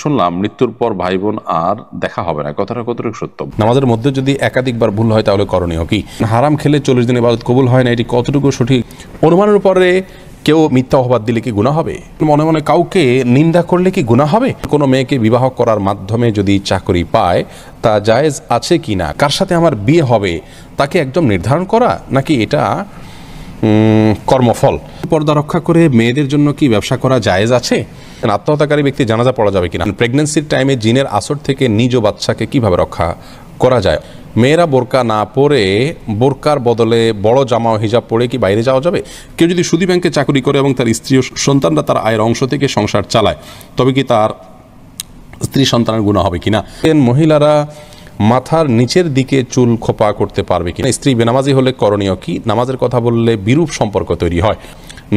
শুনলাম মৃত্যুর পর ভাই বোন আর দেখা হবে না, কথাটা কতটুকু সত্য? নামাজের মধ্যে যদি একাধিকবার ভুল হয় তাহলে করণীয় কি? হারাম খেলে 40 দিন ইবাদত কবুল হয় না, এটি কতটুকু সঠিক? অনুমানের উপরে কেউ মিথ্যা অপবাদ দিলে কি গুনাহ হবে? মনে মনে কাউকে নিন্দা করলে কি গুনাহ হবে? কোনো মেয়েকে বিবাহ করার মাধ্যমে যদি চাকরি পায় তা জায়েজ আছে কি না? কার সাথে আমার বিয়ে হবে তাকে একদম নির্ধারণ করা, নাকি এটা কর্মফল? পর্দা রক্ষা করে মেয়েদের জন্য কি ব্যবসা করা জায়েজ আছে? আত্মহত্যাকারী ব্যক্তি জানাজা পড়া যাবে কিনা? প্রেগন্যান্সির টাইমে জিনের আসর থেকে নিজ বাচ্চাকে কিভাবে রক্ষা করা যায়? মেয়েরা বোরকা না পরে বোরকার বদলে বড় জামা ও হিজাব পরে কি বাইরে যাওয়া যাবে? কেউ যদি সুদী ব্যাংকে চাকরি করে এবং তার স্ত্রী ও সন্তানরা তার আয়ের অংশ থেকে সংসার চালায়, তবে কি তার স্ত্রী সন্তানের গুনাহ হবে কিনা? মহিলারা মাথার নিচের দিকে চুল খোপা করতে পারবে কিনা? স্ত্রী বেনামাজি হলে করণীয় কি? নামাজের কথা বললে বিরূপ সম্পর্ক তৈরি হয়।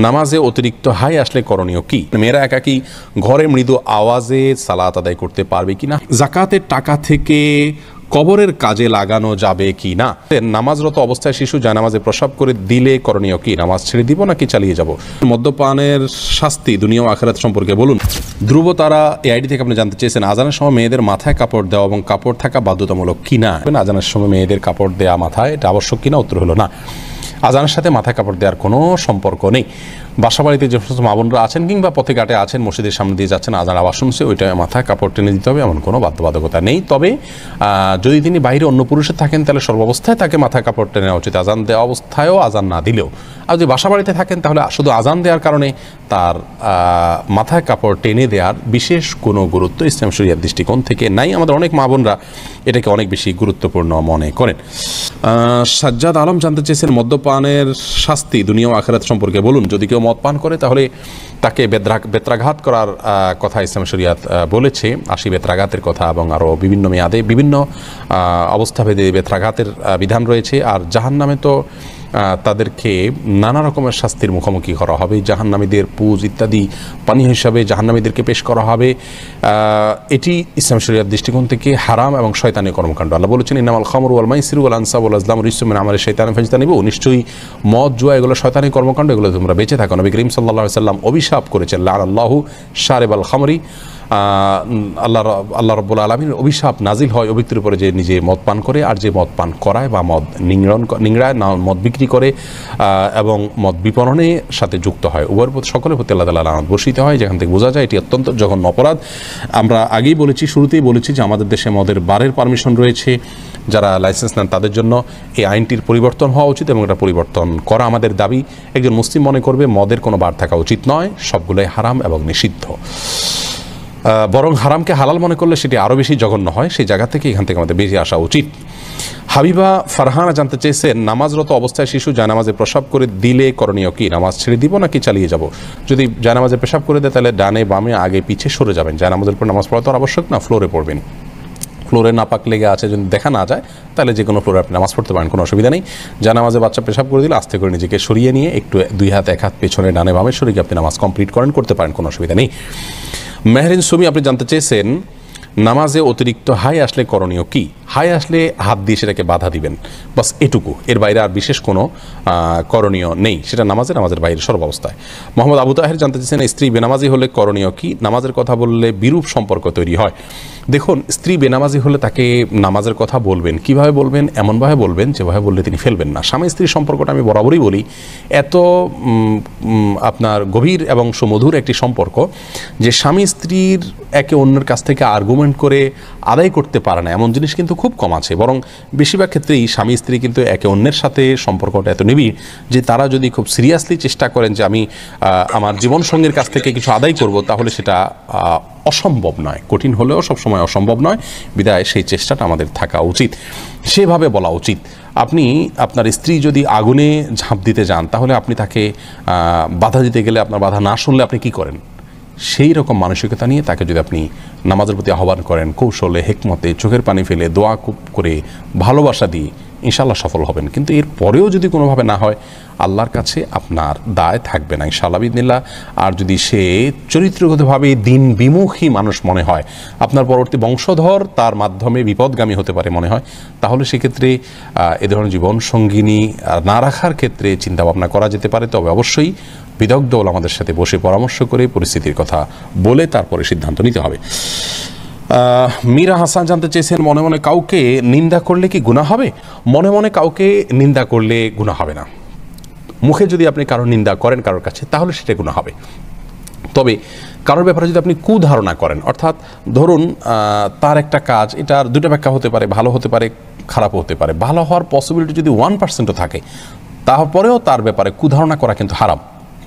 নামাজে অতিরিক্ত হাই আসলে করণীয় কি? মেয়েরা একাকি ঘরে মৃদু আওয়াজে সালাত আদায় করতে পারবে কিনা? জাকাতের টাকা থেকে কবরের কাজে লাগানো যাবে কি না? নামাজরত অবস্থায় শিশু জায়নামাজে প্রসাব করে দিলে করণীয় কি? নামাজ ছেড়ে দিব নাকি চালিয়ে যাব? মদ্যপানের শাস্তি দুনিয়া ও আখিরাত সম্পর্কে বলুন। ধ্রুব তারা এই আইডি থেকে আপনি জানতে চেয়েছেন আজানের সময় মেয়েদের মাথায় কাপড় দেওয়া এবং কাপড় থাকা বাধ্যতামূলক কিনা? আজানের সময় মেয়েদের কাপড় দেওয়া মাথায় এটা আবশ্যক কিনা? উত্তর হলো না। আজানের সাথে মাথায় কাপড় দেওয়ার কোনো সম্পর্ক নেই। বাসাবাড়িতে যে সমস্ত মা বোনরা আছেন কিংবা পথে ঘাটে আছেন, মসজিদের সামনে দিয়ে যাচ্ছেন, আজান আওয়াজ শুনছে, ওইটা মাথায় কাপড় টেনে দিতে হবে, এমন কোনো বাধ্যবাধকতা নেই। তবে যদি তিনি বাইরে অন্য পুরুষে থাকেন তাহলে সর্বাবস্থায় তাকে মাথায় কাপড় টেনে নেওয়া উচিত, আজান দেওয়া অবস্থায়ও আজান না দিলেও। আর যদি বাসাবাড়িতে থাকেন তাহলে শুধু আজান দেওয়ার কারণে তার মাথায় কাপড় টেনে দেওয়ার বিশেষ কোনো গুরুত্ব ইসলাম শরিয়ার দৃষ্টিকোণ থেকে নাই। আমাদের অনেক মা বোনরা এটাকে অনেক বেশি গুরুত্বপূর্ণ মনে করেন। সাজ্জাদ আলম জানতে চেয়েছেন মদ্যপানের শাস্তি দুনিয়া ও আখিরাত সম্পর্কে বলুন। যদি কেউ মদ পান করে তাহলে তাকে বেত্রাঘাত করার কথা ইসলাম শরিয়াত বলেছে, 80 বেত্রাঘাতের কথা এবং আরও বিভিন্ন মেয়াদে বিভিন্ন অবস্থাভেদে বেত্রাঘাতের বিধান রয়েছে। আর জাহান্নামে তো তাদেরকে নানা রকমের শাস্তির মুখোমুখি করা হবে, জাহান্নামীদের পুজ ইত্যাদি পানি হিসাবে জাহান্নামীদেরকে পেশ করা হবে। এটি ইসলাম শরিয়ার দৃষ্টিকোণ থেকে হারাম এবং শয়তানি কর্মকাণ্ড। আল্লাহ বলেছেন ইন্নামাল খামরু ওয়াল মাইসিরু ওয়াল আনসাবু ওয়াল আজলামু রিজসুম মিন আমালি শাইতানি ফাজতানিবু। নিশ্চয়ই মদ জুয়া এগুলো শয়তানি কর্মকাণ্ড, এগুলো তোমরা বেঁচে থাকো। নবী করিম সাল্লাল্লাহু আলাইহি ওয়াসাল্লাম অভিশাপ করেছেন লাআনাল্লাহু শারিবাল খামরি। আল্লাহ রাব্বুল আলামিন অভিশাপ নাজিল হয় ওই ব্যক্তির উপরে যে নিজে মদ পান করে আর যে মদ পান করায় বা মদ নিংড়ায় না, মদ বিক্রি করে এবং মদ বিপণনের সাথে যুক্ত হয়, উভয়ের প্রতি সকলের প্রতি আল্লাহ তাআলা লানত বর্ষিত হয়, যেখান থেকে বোঝা যায় এটি অত্যন্ত জঘন্য অপরাধ। আমরা আগেই বলেছি, শুরুতেই বলেছি যে আমাদের দেশে মদের বারের পারমিশন রয়েছে। যারা লাইসেন্স নেন তাদের জন্য এই আইনটির পরিবর্তন হওয়া উচিত এবং এটা পরিবর্তন করা আমাদের দাবি। একজন মুসলিম মনে করবে মদের কোনো বার থাকা উচিত নয়, সবগুলোই হারাম এবং নিষিদ্ধ। বরং হারামকে হালাল মনে করলে সেটি আরও বেশি জঘন্য হয়। সেই জায়গা থেকে এখান থেকে আমাদের বেরিয়ে আসা উচিত। হাবিবা ফারহানা জানতে চেয়েছেন নামাজরত অবস্থায় শিশু জায়নামাজে প্রসাব করে দিলে করণীয় কি? নামাজ ছেড়ে দিব নাকি চালিয়ে যাব? যদি জায়নামাজে পেশাব করে দেয় তাহলে ডানে বামে আগে পিছে সরে যাবেন। জায়নামাজের পর নামাজ পড়া তো আবশ্যক না, ফ্লোরে পড়বেন। ফ্লোরে নাপাক লেগে আছে যদি দেখা না যায় তাহলে যে কোনো ফ্লোরে আপনি নামাজ পড়তে পারেন, কোনো অসুবিধা নেই। জানামাজে বাচ্চা পেশাব করে দিলে আস্তে করে নিজেকে সরিয়ে নিয়ে একটু 2 হাত 1 হাত পেছনে ডানে বামে সরিয়ে আপনি নামাজ কমপ্লিট করতে পারেন, কোনো অসুবিধা নেই। মেহরিন সুমি আপনি জানতে চেয়েছেন নামাজে অতিরিক্ত হাই আসলে করণীয় কি? হাই আসলে হাত দিয়ে সেটাকে বাধা দিবেন, বাস এটুকু, এর বাইরে আর বিশেষ কোনো করণীয় নেই। সেটা নামাজের বাইরে সর্বাবস্থায়। মোহাম্মদ আবু তাহের জানতে চেয়েছেন স্ত্রী বেনামাজি হলে করণীয় কি? নামাজের কথা বললে বিরূপ সম্পর্ক তৈরি হয়। দেখুন, স্ত্রী বেনামাজি হলে তাকে নামাজের কথা বলবেন, কিভাবে বলবেন? এমনভাবে বলবেন যেভাবে বললে তিনি ফেলবেন না। স্বামী স্ত্রীর সম্পর্কটা আমি বরাবরই বলি এত আপনার গভীর এবং সুমধুর একটি সম্পর্ক যে স্বামী স্ত্রীর একে অন্যের কাছ থেকে আর্গুমেন্ট করে আদায় করতে পারে না এমন জিনিস কিন্তু খুব কম আছে। বরং বেশিরভাগ ক্ষেত্রেই স্বামী স্ত্রী কিন্তু একে অন্যের সাথে সম্পর্কটা এত নিবিড় যে তারা যদি খুব সিরিয়াসলি চেষ্টা করেন যে আমি আমার জীবনসঙ্গীর কাছ থেকে কিছু আদায় করব, তাহলে সেটা অসম্ভব নয়। কঠিন হলেও সবসময় অসম্ভব নয়, বিধায় সেই চেষ্টাটা আমাদের থাকা উচিত, সেভাবে বলা উচিত। আপনি আপনার স্ত্রী যদি আগুনে ঝাঁপ দিতে যান তাহলে আপনি তাকে বাধা দিতে গেলে আপনার বাধা না শুনলে আপনি কি করেন? সেই রকম মানসিকতা নিয়ে তাকে যদি আপনি নামাজের প্রতি আহ্বান করেন, কৌশলে, হেকমতে, চোখের পানি ফেলে, দোয়া করে, ভালোবাসা দিয়ে, ইনশাআল্লাহ সফল হবেন। কিন্তু এর পরেও যদি কোনোভাবে না হয়, আল্লাহর কাছে আপনার দায় থাকবে না ইনশাআল্লাহ বিদিনিল্লাহ। আর যদি সে চরিত্রগতভাবে দিন বিমুখী মানুষ মনে হয়, আপনার পরবর্তী বংশধর তার মাধ্যমে বিপদগামী হতে পারে মনে হয়, তাহলে সেক্ষেত্রে এ ধরনের জীবন সঙ্গিনী না রাখার ক্ষেত্রে চিন্তাভাবনা করা যেতে পারে। তবে অবশ্যই বিদগ্ধ আমাদের সাথে বসে পরামর্শ করে পরিস্থিতির কথা বলে তারপরে সিদ্ধান্ত নিতে হবে। মীরা হাসান জানতে চেয়েছেন, মনে মনে কাউকে নিন্দা করলে কি গুনাহ হবে? মনে মনে কাউকে নিন্দা করলে গুনাহ হবে না। মুখে যদি আপনি কারোর নিন্দা করেন কারোর কাছে, তাহলে সেটা গুনাহ হবে। তবে কারোর ব্যাপারে যদি আপনি কুধারণা করেন, অর্থাৎ ধরুন তার একটা কাজ, এটার দুটো ব্যাখ্যা হতে পারে, ভালো হতে পারে, খারাপ হতে পারে। ভালো হওয়ার পসিবিলিটি যদি 1%ও থাকে, তারপরেও তার ব্যাপারে কুধারণা করা কিন্তু হারাম।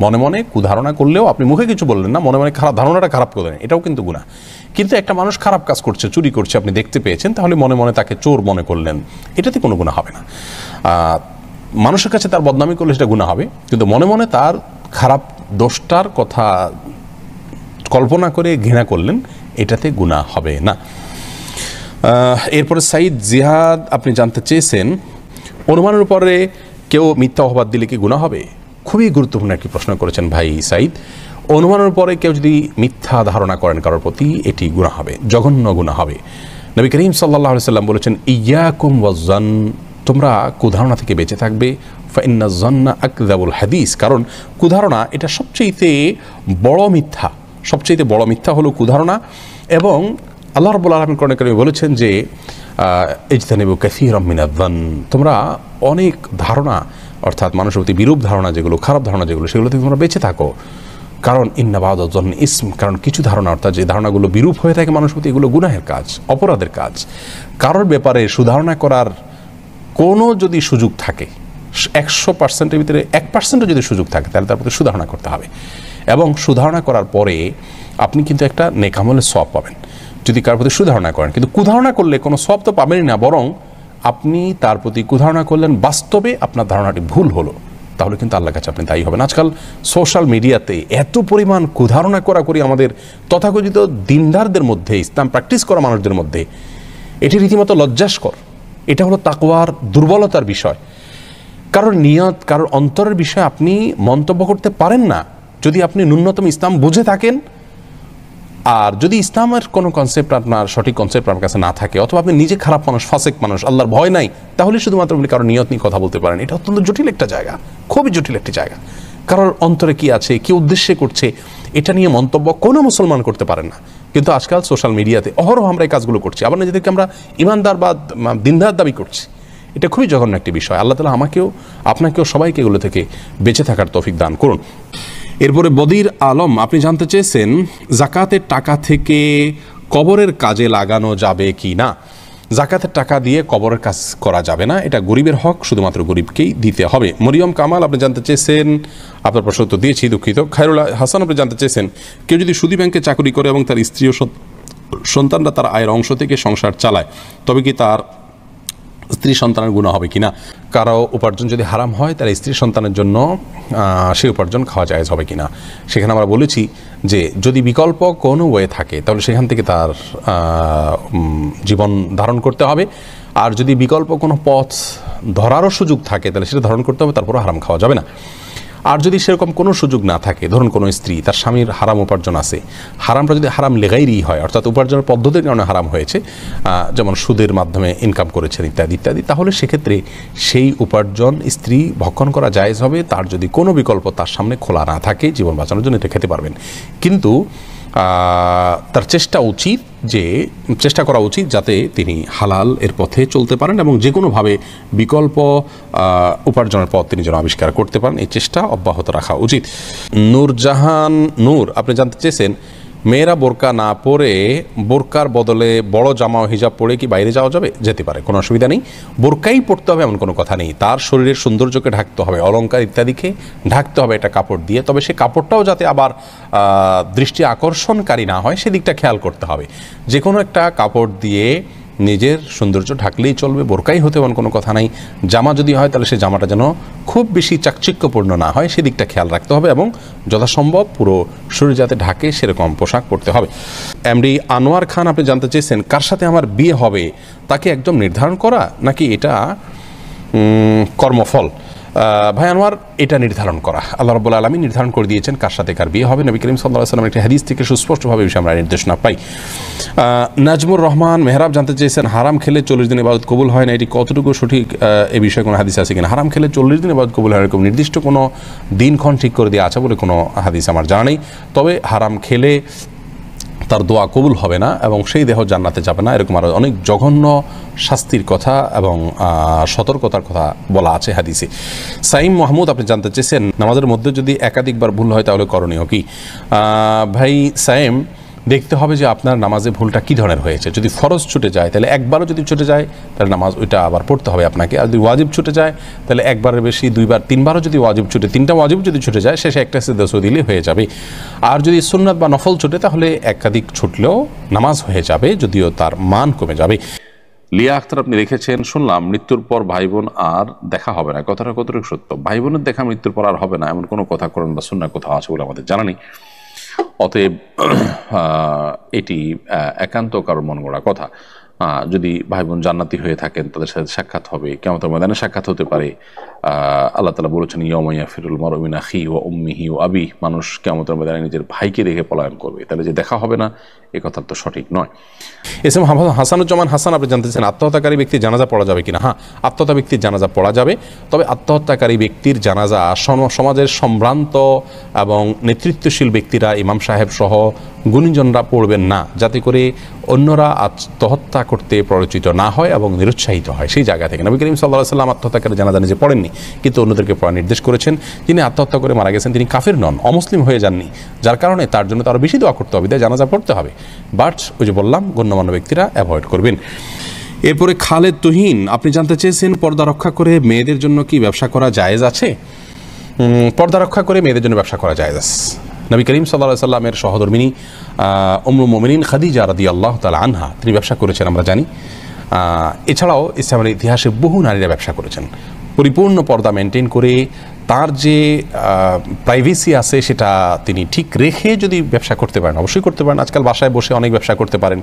মনে মনে কুধারণা করলেও আপনি মুখে কিছু বললেন না, মনে মনে খারাপ ধারণাটা খারাপ করলেন, এটাও কিন্তু গুনাহ। কিন্তু একটা মানুষ খারাপ কাজ করছে, চুরি করছে, আপনি দেখতে পেয়েছেন, তাহলে মনে মনে তাকে চোর মনে করলেন, এটাতে কোনো গুনাহ হবে না। মানুষের কাছে তার বদনামি করলে সেটা গুনাহ হবে, কিন্তু মনে মনে তার খারাপ দোষটার কথা কল্পনা করে ঘৃণা করলেন, এটাতে গুনাহ হবে না। এরপরে সাইদ জিহাদ আপনি জানতে চেয়েছেন, অনুমানের উপরে কেউ মিথ্যা অপবাদ দিলে কি গুনাহ হবে? খুবই গুরুত্বপূর্ণ একটি প্রশ্ন করেছেন ভাই সাইদ। অনুমানের পরে কেউ যদি মিথ্যা ধারণা করেন কারোর প্রতি, এটি গুনাহ হবে, জঘন্য গুনাহ হবে। নবী করিম সাল্লাল্লাহু আলাইহি সাল্লাম বলেছেন, ইয়াকুম ওয়াজ্জান, তোমরা কুধারণা থেকে বেঁচে থাকবে, ফাইন্না যন্না আকযাবুল হাদিস, কারণ কুধারণা এটা সবচেয়ে বড় মিথ্যা। সবচেয়ে বড় মিথ্যা হলো কুধারণা। এবং আল্লাহ রাব্বুল আলামিন কোরআনে কারিমে বলেছেন যে ইজতানিবু কাসীরাম মিনায-যন্ন, তোমরা অনেক ধারণা, অর্থাৎ মানুষের প্রতি বিরূপ ধারণা যেগুলো, খারাপ ধারণা যেগুলো, সেগুলো থেকে তোমরা বেঁচে থাকো। কারণ ইন্না বা'দায-যন্নি ইসম, কারণ কিছু ধারণা, অর্থাৎ যে ধারণাগুলো বিরূপ হয়ে থাকে মানুষের প্রতি, এগুলো গুনাহের কাজ, অপরাধের কাজ। কারোর ব্যাপারে সুধারণা করার কোনো যদি সুযোগ থাকে, 100%-এর ভিতরে 1%ও যদি সুযোগ থাকে, তাহলে তার প্রতি সুধারণা করতে হবে। এবং সুধারণা করার পরে আপনি কিন্তু একটা নেক আমলের সওয়াব পাবেন যদি কারোর প্রতি সুধারণা করেন। কিন্তু কুধারণা করলে কোনো সওয়াব তো পাবেনই না, বরং আপনি তার প্রতি কুধারণা করলেন, বাস্তবে আপনার ধারণাটি ভুল হলো, তাহলে কিন্তু আল্লাহর কাছে আপনি দায়ী হবেন। আজকাল সোশ্যাল মিডিয়াতে এত পরিমাণ কুধারণা করি আমাদের তথাকথিত দিনদারদের মধ্যে, ইসলাম প্র্যাকটিস করা মানুষদের মধ্যে, এটি রীতিমতো লজ্জাস্কর। এটা হলো তাকওয়ার দুর্বলতার বিষয়। কারোর নিয়ত, কারোর অন্তরের বিষয়ে আপনি মন্তব্য করতে পারেন না যদি আপনি ন্যূনতম ইসলাম বুঝে থাকেন। আর যদি ইসলামের কোনো কনসেপ্ট, আপনার সঠিক কনসেপ্ট আপনার কাছে না থাকে, অথবা আপনি নিজে খারাপ মানুষ, ফাসেক মানুষ, আল্লাহর ভয় নাই, তাহলে শুধুমাত্র আপনি কারোর নিয়ত নিয়ে কথা বলতে পারেন। এটা অত্যন্ত জটিল একটা জায়গা, খুবই জটিল একটি জায়গা। কারোর অন্তরে কি আছে, কি উদ্দেশ্যে করছে, এটা নিয়ে মন্তব্য কোনো মুসলমান করতে পারেন না। কিন্তু আজকাল সোশ্যাল মিডিয়াতে অহরহ আমরা এই কাজগুলো করছি, আবার নিজেদেরকে আমরা ইমানদার বা দিনদার দাবি করছি। এটা খুবই জঘন্য একটি বিষয়। আল্লাহ তাআলা আমাকেও, আপনাকেও, সবাইকে এগুলো থেকে বেঁচে থাকার তৌফিক দান করুন। এরপরে বদির আলম আপনি জানতে চেয়েছেন, জাকাতের টাকা থেকে কবরের কাজে লাগানো যাবে কি না? জাকাতের টাকা দিয়ে কবরের কাজ করা যাবে না, এটা গরিবের হক, শুধুমাত্র গরিবকেই দিতে হবে। মরিয়ম কামাল আপনি জানতে চেয়েছেন, আপনার প্রশ্ন তো দিয়েছি, দুঃখিত। খায়রুল হাসান আপনি জানতে চেয়েছেন, কেউ যদি সুদী ব্যাংকে চাকরি করে এবং তার স্ত্রী ও সন্তানরা তার আয়ের অংশ থেকে সংসার চালায়, তবে কি তার স্ত্রী সন্তানের গুনাহ হবে কিনা? কারো উপার্জন যদি হারাম হয়, তাহলে স্ত্রী সন্তানের জন্য সেই উপার্জন খাওয়া জায়েজ হবে কিনা? সেখানে আমরা বলেছি যে যদি বিকল্প কোনো ওয়ে থাকে, তাহলে সেখান থেকে তার জীবন ধারণ করতে হবে। আর যদি বিকল্প কোনো পথ ধরারও সুযোগ থাকে, তাহলে সেটা ধারণ করতে হবে, তারপরও হারাম খাওয়া যাবে না। আর যদি সেরকম কোনো সুযোগ না থাকে, ধরুন কোনো স্ত্রী, তার স্বামীর হারাম উপার্জন আছে, হারামটা যদি হারাম লেগাইরই হয়, অর্থাৎ উপার্জনের পদ্ধতির কারণে হারাম হয়েছে, যেমন সুদের মাধ্যমে ইনকাম করেছেন ইত্যাদি ইত্যাদি, তাহলে সেক্ষেত্রে সেই উপার্জন স্ত্রী ভক্ষণ করা জায়েজ হবে, তার যদি কোনো বিকল্প তার সামনে খোলা না থাকে জীবন বাঁচানোর জন্য, এটা খেতে পারবেন। কিন্তু তার চেষ্টা করা উচিত যাতে তিনি হালাল এর পথে চলতে পারেন এবং যে কোনোভাবে বিকল্প উপার্জনের পথ তিনি যেন আবিষ্কার করতে পারেন, এই চেষ্টা অব্যাহত রাখা উচিত। নূরজাহান নূর আপনি জানতে চেয়েছেন, মেয়েরা বোরকা না পরে বোরকার বদলে বড় জামা ও হিজাব পরে কি বাইরে যাওয়া যাবে? যেতে পারে, কোনো অসুবিধা নেই। বোরকাই পড়তে হবে এমন কোনো কথা নেই, তার শরীরের সৌন্দর্যকে ঢাকতে হবে, অলংকার ইত্যাদিকে ঢাকতে হবে একটা কাপড় দিয়ে, তবে সে কাপড়টাও যাতে আবার দৃষ্টি আকর্ষণকারী না হয় সেদিকটা খেয়াল করতে হবে। যে কোনো একটা কাপড় দিয়ে নিজের সৌন্দর্য ঢাকলেই চলবে, বোরকাই হতে এমন কোনো কথা নাই। জামা যদি হয় তাহলে সে জামাটা যেন খুব বেশি চাকচিক্যপূর্ণ না হয় সেদিকটা খেয়াল রাখতে হবে এবং যথাসম্ভব পুরো শরীর যাতে ঢাকে সেরকম পোশাক পরতে হবে। এমডি আনোয়ার খান আপনি জানতে চেয়েছেন, কার সাথে আমার বিয়ে হবে তাকে একদম নির্ধারণ করা নাকি এটা কর্মফল? ভাই আনোয়ার, এটা নির্ধারণ করা আল্লাহ রাব্বুল আলামিন নির্ধারণ করে দিয়েছেন কার সাথে কার বিয়ে হবে। নবী করিম সাল্লাল্লাহু আলাইহি ওয়াসাল্লামের একটি হাদিস থেকে সুস্পষ্টভাবে বিষয়ে আমরা নির্দেশনা পাই। নাজমুর রহমান মেহরাব জানতে চেয়েছেন, হারাম খেলে 40 দিন ইবাদত কবুল হয় না, এটি কতটুকু সঠিক? এই বিষয়ে কোনো হাদিস আছে কিনা? হারাম খেলে 40 দিন ইবাদত কবুল হয় এরকম নির্দিষ্ট কোনো দিনক্ষণ ঠিক করে দেওয়া আছে বলে কোনো হাদিস আমার জানা নেই। তবে হারাম খেলে তার দোয়া কবুল হবে না এবং সেই দেহ জান্নাতে যাবে না, এরকম আরও অনেক জঘন্য শাস্তির কথা এবং সতর্কতার কথা বলা আছে হাদিসে। সাইম মাহমুদ আপনি জানতে চেয়েছেন নামাজের মধ্যে যদি একাধিকবার ভুল হয় তাহলে করণীয় কি? ভাই সাইম, দেখতে হবে যে আপনার নামাজে ভুলটা কী ধরনের হয়েছে। যদি ফরজ ছুটে যায় তাহলে একবারও যদি ছুটে যায় তাহলে নামাজ ওইটা আবার পড়তে হবে আপনাকে। আর যদি ওয়াজিব ছুটে যায় তাহলে একবারের বেশি দুইবার তিনবারও যদি ওয়াজিব ছুটে, তিনটা ওয়াজিব যদি ছুটে যায় শেষে একটা সিজদা দিলে হয়ে যাবে। আর যদি সুন্নাত বা নফল ছুটে তাহলে একাধিক ছুটলেও নামাজ হয়ে যাবে, যদিও তার মান কমে যাবে। লিয়া আখতার আপনি লিখেছেন, শুনলাম মৃত্যুর পর ভাই বোন আর দেখা হবে না, কথাটা কতটুকু সত্য? ভাই বোনের দেখা মৃত্যুর পর আর হবে না এমন কোনো কথা কোরআন বা সুন্নাহ কোথাও আছে বলে আমাদের জানা নেই। অতএব এটি একান্ত কারোর মন গড়া কথা। যদি ভাই বোন জান্নাতি হয়ে থাকেন তাদের সাথে সাক্ষাৎ হবে, কিয়ামতের ময়দানে সাক্ষাৎ হতে পারে। আল্লাহ তাআলা বলেছেন ইয়াউমা ইয়াফিরুল মারউ মিন আখিহি ওয়া উম্মিহি ওয়া আবিহি, মানুষ কিয়ামতের ময়দানে নিজের ভাইকে রেখে পলায়ন করবে। তাহলে যে দেখা হবে না এ কথা তো সঠিক নয়। এসএম হাসানুজ্জামান হাসান আপনি জানতেছেন আত্মহত্যাকারী ব্যক্তির জানাজা পড়া যাবে কিনা? হ্যাঁ, আত্মহত্যা ব্যক্তির জানাজা পড়া যাবে, তবে আত্মহত্যাকারী ব্যক্তির জানাজা সমাজের সম্ভ্রান্ত এবং নেতৃত্বশীল ব্যক্তিরা, ইমাম সাহেব সহ গুণীজনরা পড়বেন না, যাতে করে অন্যরা আত্মহত্যা করতে প্ররোচিত না হয় এবং নিরুৎসাহিত হয়। সেই জায়গা থেকে নবী করিম সাল্লাল্লাহু আলাইহি ওয়াসাল্লাম আত্মহত্যাকারী জানাজা নিজে পড়েননি, কিন্তু অন্যদেরকে পড়ার নির্দেশ করেছেন। যিনি আত্মহত্যা করে মারা গেছেন তিনি কাফির নন, অমুসলিম হয়ে যাননি, যার কারণে তার জন্য তারও বেশি দোয়া করতে হবে, তাই জানাজা পড়তে হবে। বাট ওই যে বললাম, গণ্যমান্য ব্যক্তিরা অ্যাভয়েড করবেন। এরপরে খালেদ তুহিন আপনি জানতে চেয়েছেন পর্দা রক্ষা করে মেয়েদের জন্য কি ব্যবসা করা জায়েজ আছে? পর্দা রক্ষা করে মেয়েদের জন্য ব্যবসা করা জায়েজ আছে। নবী করিম সাল্লাল্লাহু আলাইহি সাল্লামের সহধর্মিনী উম্মুল মুমিনিন খাদিজা রাদিয়াল্লাহু তাআলা আনহা তিনি ব্যবসা করেছেন, আমরা জানি। এছাড়াও ইসলামের ইতিহাসে বহু নারীরা ব্যবসা করেছেন পরিপূর্ণ পর্দা মেনটেন করে। তার যে প্রাইভেসি আছে সেটা তিনি ঠিক রেখে যদি ব্যবসা করতে পারেন, অবশ্যই করতে পারেন। আজকাল বাসায় বসে অনেক ব্যবসা করতে পারেন,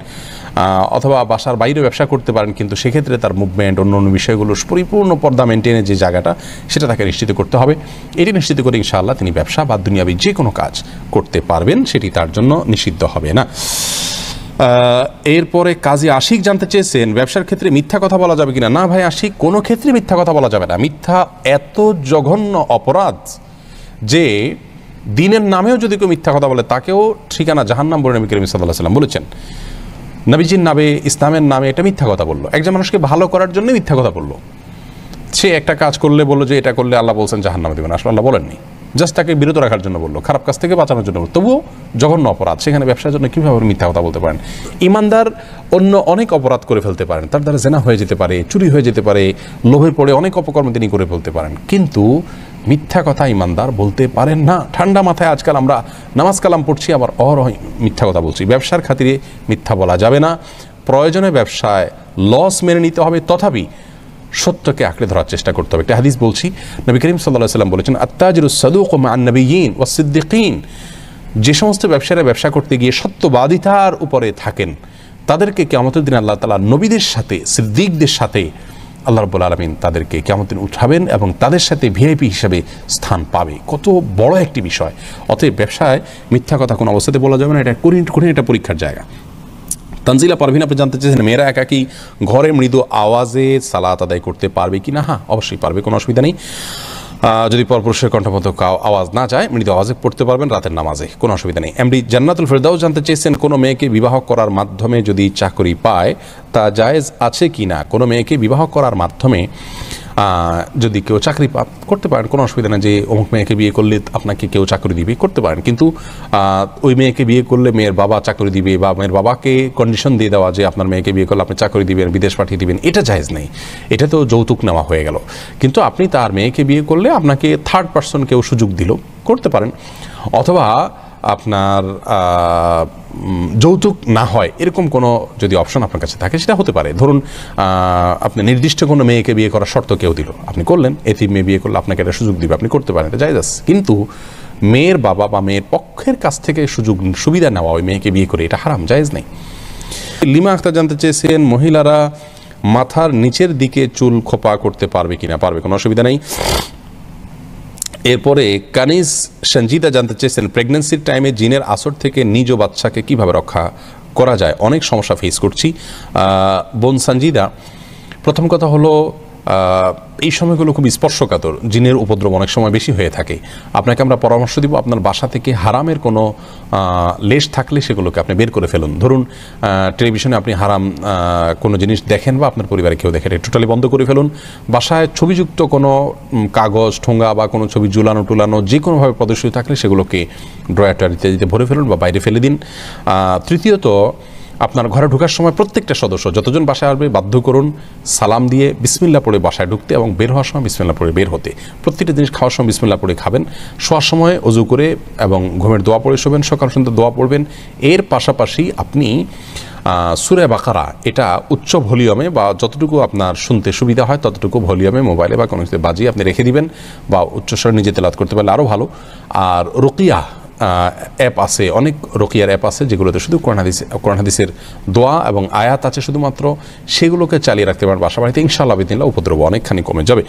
অথবা বাসার বাইরে ব্যবসা করতে পারেন, কিন্তু সেক্ষেত্রে তার মুভমেন্ট অন্য অন্য বিষয়গুলো পরিপূর্ণ পর্দা মেনটেনের যে জায়গাটা সেটা তাকে নিশ্চিত করতে হবে। এটি নিশ্চিত করে ইনশাআল্লাহ তিনি ব্যবসা বা দুনিয়াবি যে কোনো কাজ করতে পারবেন, সেটি তার জন্য নিষিদ্ধ হবে না। এরপরে কাজী আশিক জানতে চেয়েছেন ব্যবসার ক্ষেত্রে মিথ্যা কথা বলা যাবে কিনা? না ভাই আশিক, কোনো ক্ষেত্রে মিথ্যা কথা বলা যাবে না। মিথ্যা এত জঘন্য অপরাধ যে দিনের নামেও যদি কেউ মিথ্যা কথা বলে তাকেও ঠিকানা জাহান্নাম বলে নবী করিম সাল্লাল্লাহু আলাইহি ওয়াসাল্লাম বলেছেন। নবীজির নামে, ইসলামের নামে এটা মিথ্যা কথা বললো, একজন মানুষকে ভালো করার জন্য মিথ্যা কথা বললো। সে একটা কাজ করলে বললো যে এটা করলে আল্লাহ বলছেন জাহান্নামে দেবেন, আসলে আল্লাহ বলেননি, জাস্ট তাকে বিরত রাখার জন্য বললো, খারাপ কাজ থেকে বাঁচানোর জন্য বললো, তবুও জঘন্য অপরাধ। সেখানে ব্যবসার জন্য কীভাবে মিথ্যা কথা বলতে পারেন? ইমানদার অন্য অনেক অপরাধ করে ফেলতে পারেন, তার দ্বারা জেনা হয়ে যেতে পারে, চুরি হয়ে যেতে পারে, লোভে পড়ে অনেক অপকর্ম তিনি করে ফেলতে পারেন, কিন্তু মিথ্যা কথা ইমানদার বলতে পারেন না। ঠান্ডা মাথায় আজকাল আমরা নামাজ কালাম পড়ছি, আবার মিথ্যা কথা বলছি। ব্যবসার খাতিরে মিথ্যা বলা যাবে না। প্রয়োজনে ব্যবসায় লস মেনে নিতে হবে, তথাপি সত্যকে আঁকড়ে ধরার চেষ্টা করতে হবে। একটা হাদিস বলছি, নবী করিম সাল্লাল্লাহু আলাইহি ওয়াসাল্লাম বলেছেন আত-তাজিরুস সাদুকু মা'আন নাবিয়্যিন ওয়াস সিদ্দিকিন, যে সমস্ত ব্যবসায়ীরা ব্যবসা করতে গিয়ে সত্যবাদিতার উপরে থাকেন তাদেরকে কিয়ামতের দিন আল্লাহ তাআলা নবীদের সাথে, সিদ্দিকদের সাথে আল্লাহ রাব্বুল আলামিন তাদেরকে কিয়ামতের দিন উঠাবেন এবং তাদের সাথে ভিআইপি হিসেবে স্থান পাবে। কত বড় একটি বিষয়! অতএব ব্যবসায় মিথ্যা কথা কোনো অবস্থাতে বলা যাবে না, এটা কঠিন একটা পরীক্ষার জায়গা। তানজিলা পারভিন আপনি জানতে চেয়েছেন মেয়েরা একাকি ঘরে মৃদু আওয়াজে সালাত আদায় করতে পারবে কি না? হ্যাঁ, অবশ্যই পারবে, কোনো অসুবিধা নেই। যদি পরপুরুষের কণ্ঠমতো আওয়াজ না যায় মৃদু আওয়াজে পড়তে পারবেন রাতের নামাজে, কোনো অসুবিধা নেই। এমডি জান্নাতুল ফেরদাউস জানতে চেয়েছেন কোনো মেয়েকে বিবাহ করার মাধ্যমে যদি চাকরি পায় তা জায়েজ আছে কি না? কোনো মেয়েকে বিবাহ করার মাধ্যমে যদি কেউ চাকরি করতে পারেন, কোনো অসুবিধা নেই। যে অমুক মেয়েকে বিয়ে করলে আপনাকে কেউ চাকরি দিবে, করতে পারেন, কিন্তু ওই মেয়েকে বিয়ে করলে মেয়ের বাবা চাকরি দিবে বা মেয়ের বাবাকে কন্ডিশন দিয়ে দেওয়া যে আপনার মেয়েকে বিয়ে করলে আপনি চাকরি দিবেন, বিদেশ পাঠিয়ে দিবেন, এটা জায়েজ নেই। এটা তো যৌতুক নেওয়া হয়ে গেল। কিন্তু আপনি তার মেয়েকে বিয়ে করলে আপনাকে থার্ড পার্সন কেউ সুযোগ দিল, করতে পারেন। অথবা আপনার যৌতুক না হয় এরকম কোনো যদি অপশন আপনার কাছে থাকে সেটা হতে পারে। ধরুন আপনি নির্দিষ্ট কোনো মেয়েকে বিয়ে করার শর্ত কেউ দিল, আপনি করলেন, এতিম মেয়ে বিয়ে করলে আপনাকে একটা সুযোগ দিবে, আপনি করতে পারেন, এটা জায়েজ আছে। কিন্তু মেয়ের বাবা বা মেয়ের পক্ষের কাছ থেকে সুবিধা নেওয়া ওই মেয়েকে বিয়ে করে, এটা হারাম, জায়েজ নেই। লিমা আক্তার জানতে চেয়েছেন মহিলারা মাথার নিচের দিকে চুল খোপা করতে পারবে কিনা? পারবে, কোনো অসুবিধা নেই। এরপরে কানিজ সঞ্জিদা জানতে চেয়েছেন প্রেগন্যান্সির টাইমে জিনের আসর থেকে নিজ বাচ্চাকে কিভাবে রক্ষা করা যায়? অনেক সমস্যা ফেস করছি। বোন সঞ্জিদা, প্রথম কথা হলো এই সময়গুলো খুব স্পর্শকাতর, জিনের উপদ্রব অনেক সময় বেশি হয়ে থাকে। আপনাকে আমরা পরামর্শ দিব আপনার বাসা থেকে হারামের কোনো লেশ থাকলে সেগুলোকে আপনি বের করে ফেলুন। ধরুন টেলিভিশনে আপনি হারাম কোনো জিনিস দেখেন বা আপনার পরিবারে কেউ দেখে, এটা টোটালি বন্ধ করে ফেলুন। বাসায় ছবিযুক্ত কোনো কাগজ, ঠোঙ্গা বা কোনো ছবি ঝুলানো টুলানো যে কোনোভাবে প্রদর্শিত থাকলে সেগুলোকে ড্রয়ার টয়ার ইত্যাদিতে ভরে ফেলুন বা বাইরে ফেলে দিন। তৃতীয়ত, আপনার ঘরে ঢোকার সময় প্রত্যেকটা সদস্য যতজন বাসায় আসবে বাধ্য করুন সালাম দিয়ে বিসমিল্লাহ পড়ে বাসায় ঢুকতে এবং বের হওয়ার সময় বিসমিল্লাহ পড়ে বের হতে। প্রত্যেকটা জিনিস খাওয়ার সময় বিসমিল্লাহ পড়ে খাবেন, শোয়ার সময় অজু করে এবং ঘুমের দোয়া পড়ে শোবেন, সকাল সন্ধ্যা দোয়া পড়বেন। এর পাশাপাশি আপনি সূরা বাকারা এটা উচ্চ ভলিউমে বা যতটুকু আপনার শুনতে সুবিধা হয় ততটুকু ভলিউমে মোবাইলে বা কোনো কিছু বাজিয়ে আপনি রেখে দিবেন, বা উচ্চস্বরে নিজে তেলাওয়াত করতে পারলে আরও ভালো। আর রুকিয়া অ্যাপ আছে, অনেক রুকিয়ার অ্যাপ আছে যেগুলোতে শুধু কোরআন হাদিসের দোয়া এবং আয়াত আছে শুধুমাত্র, সেগুলোকে চালিয়ে রাখতে পারেন বাসা বাড়িতে। ইনশাআল্লাহ বিদিনিল্লাহ উপদ্রব অনেকখানি কমে যাবে।